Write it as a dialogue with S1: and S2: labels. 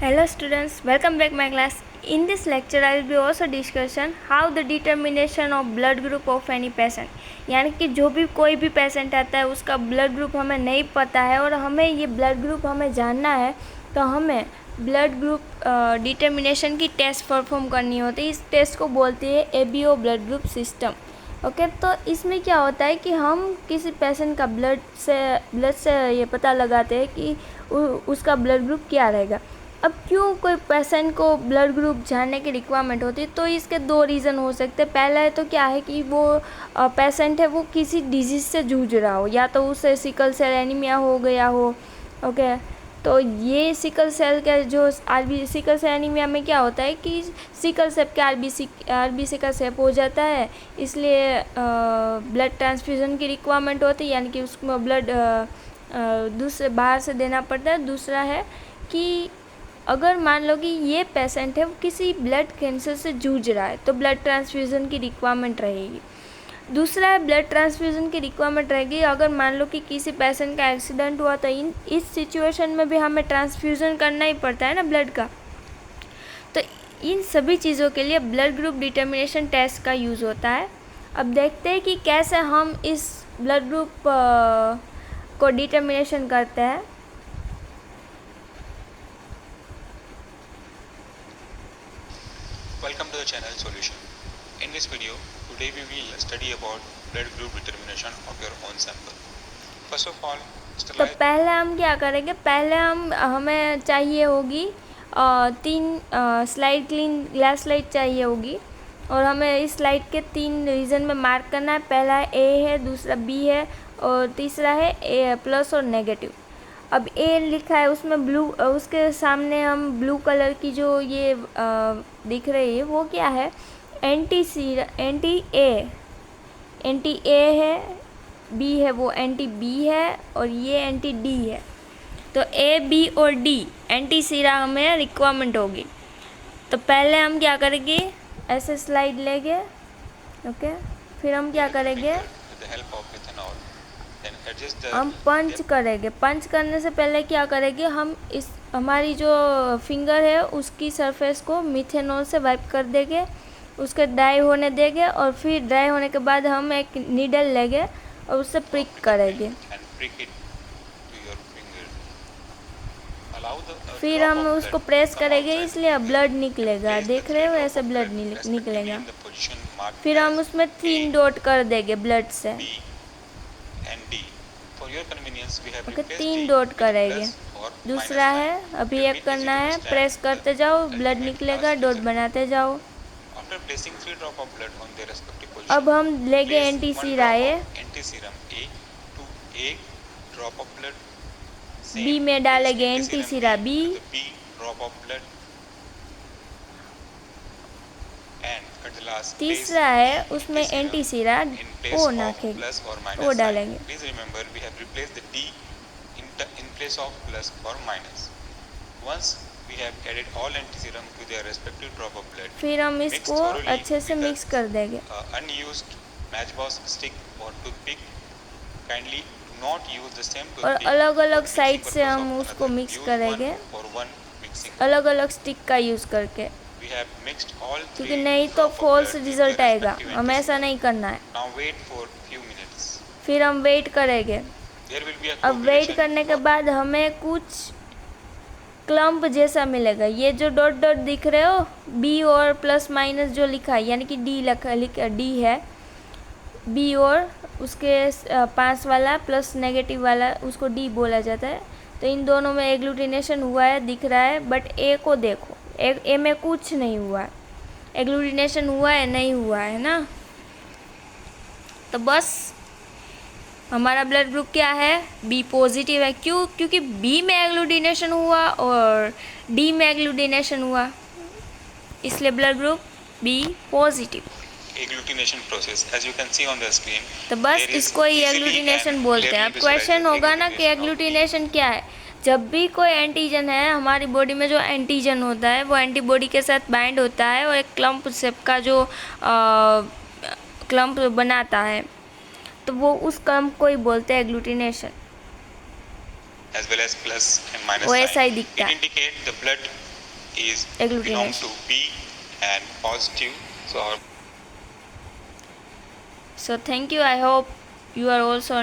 S1: Hello students, welcome back my class. In this lecture I will be also discussion how the determination of blood group of any patient. यानी कि जो भी कोई भी patient आता है उसका ब्लड ग्रुप हमें नहीं पता है और हमें ये ब्लड ग्रुप हमें जानना है, तो हमें ब्लड ग्रुप डिटर्मिनेशन की टेस्ट परफॉर्म करनी होती है। इस टेस्ट को बोलते हैं ABO blood group system. Okay, तो इसमें क्या होता है कि हम किसी पेशेंट का ब्लड से ये पता लगाते हैं कि उसका ब्लड ग्रुप क्या रहेगा। अब क्यों कोई पेशेंट को ब्लड ग्रुप जानने की रिक्वायरमेंट होती है, तो इसके दो रीज़न हो सकते हैं। पहला है तो क्या है कि वो पेशेंट है वो किसी डिजीज़ से जूझ रहा हो, या तो उसे सिकल सेल एनीमिया हो गया हो। ओके, तो ये सिकल सेल का जो सिकल सेल एनीमिया में क्या होता है कि सिकल सेल के आरबीसी का सेप हो जाता है, इसलिए ब्लड ट्रांसफ्यूज़न की रिक्वायरमेंट होती है, यानी कि उसमें ब्लड दूसरे बाहर से देना पड़ता है। दूसरा है कि अगर मान लो कि ये पेशेंट है वो किसी ब्लड कैंसर से जूझ रहा है, तो ब्लड ट्रांसफ्यूज़न की रिक्वायरमेंट रहेगी। दूसरा है ब्लड ट्रांसफ्यूज़न की रिक्वायरमेंट रहेगी अगर मान लो कि किसी पेशेंट का एक्सीडेंट हुआ, तो इस सिचुएशन में भी हमें ट्रांसफ्यूज़न करना ही पड़ता है ना ब्लड का। तो इन सभी चीज़ों के लिए ब्लड ग्रुप डिटर्मिनेशन टेस्ट का यूज़ होता है। अब देखते हैं कि कैसे हम इस ब्लड ग्रुप को डिटर्मिनेशन करते हैं।
S2: Welcome to the channel Solution. In this video, today we will study about blood group determination of your own sample. First of all,
S1: तो पहले हम क्या करेंगे, पहले हमें चाहिए होगी 3 स्लाइड क्लीन ग्लास स्लाइड चाहिए होगी, और हमें इस स्लाइड के 3 रीजन में मार्क करना है। पहला ए है, दूसरा बी है और तीसरा है ए प्लस और नेगेटिव। अब ए लिखा है उसमें ब्लू, उसके सामने हम ब्लू कलर की जो ये दिख रही है वो क्या है, एंटी ए है, बी है वो एंटी बी है और ये एंटी डी है। तो ए बी और डी एंटी सीरा हमें रिक्वायरमेंट होगी। तो पहले हम क्या करेंगे, ऐसे स्लाइड लेंगे। ओके, फिर हम क्या करेंगे, हम पंच करेंगे। पंच करने से पहले क्या करेंगे, हम इस हमारी जो फिंगर है उसकी सरफेस को मिथेनॉल से वाइप कर देंगे, उसके ड्राई होने देंगे, और फिर ड्राई होने के बाद हम एक नीडल लेंगे और उससे प्रिक करेंगे। फिर हम उसको प्रेस करेंगे, इसलिए ब्लड निकलेगा। देख रहे हो, ऐसे ब्लड निकलेगा। फिर हम उसमें 3 डॉट कर देंगे ब्लड से। ओके, 3 डॉट करेंगे। दूसरा है, अभी एक करना है, प्रेस करते जाओ, ब्लड निकलेगा, डॉट बनाते जाओ। अब हम लेंगे एंटी सीरा ए, बी में डालेंगे एंटी सीरा बी, तीसरा है उसमें एंटी सीरा ओ नाखेंगे, ओ डालेंगे। फिर हम इसको अच्छे से मिक्स कर देंगे। और अलग अलग साइड से हम उसको मिक्स करेंगे, अलग अलग स्टिक का यूज़ करके, क्योंकि नहीं तो फॉल्स रिजल्ट आएगा। हमें ऐसा नहीं करना है। फिर हम वेट करेंगे। अब वेट करने के बाद हमें कुछ क्लम्प जैसा मिलेगा। ये जो डॉट डॉट दिख रहे हो, बी और प्लस माइनस जो लिखा है, यानी कि डी लिखा डी है, बी और उसके पास वाला प्लस नेगेटिव वाला उसको डी बोला जाता है। तो इन दोनों में एग्लूटिनेशन हुआ है दिख रहा है, बट ए को देखो, ए में कुछ नहीं हुआ है। एग्लूटिनेशन हुआ है नहीं हुआ है ना। तो बस हमारा ब्लड ग्रुप क्या है, बी पॉजिटिव है। क्यों? क्योंकि बी में एग्लूटिनेशन हुआ और डी में एग्लूटिनेशन हुआ, इसलिए blood group B positive.
S2: Agglutination process as you can see on the screen.
S1: तो बस इसको ही एग्लूटिनेशन बोलते हैं। अब क्वेश्चन होगा ना कि एग्लूटिनेशन क्या है। जब भी कोई एंटीजन है हमारी बॉडी में, जो एंटीजन होता है वो एंटीबॉडी के साथ बाइंड होता है और एक क्लम्प शेप का जो क्लम्प बनाता है, तो वो उस क्लम्प को ही बोलते हैं agglutination.
S2: as well as plus and minus
S1: वो ऐसा ही
S2: sign.
S1: दिखता
S2: It
S1: है।
S2: indicate the blood is belong
S1: agglutination.
S2: to B and positive. So our
S1: So thank you. I hope you are also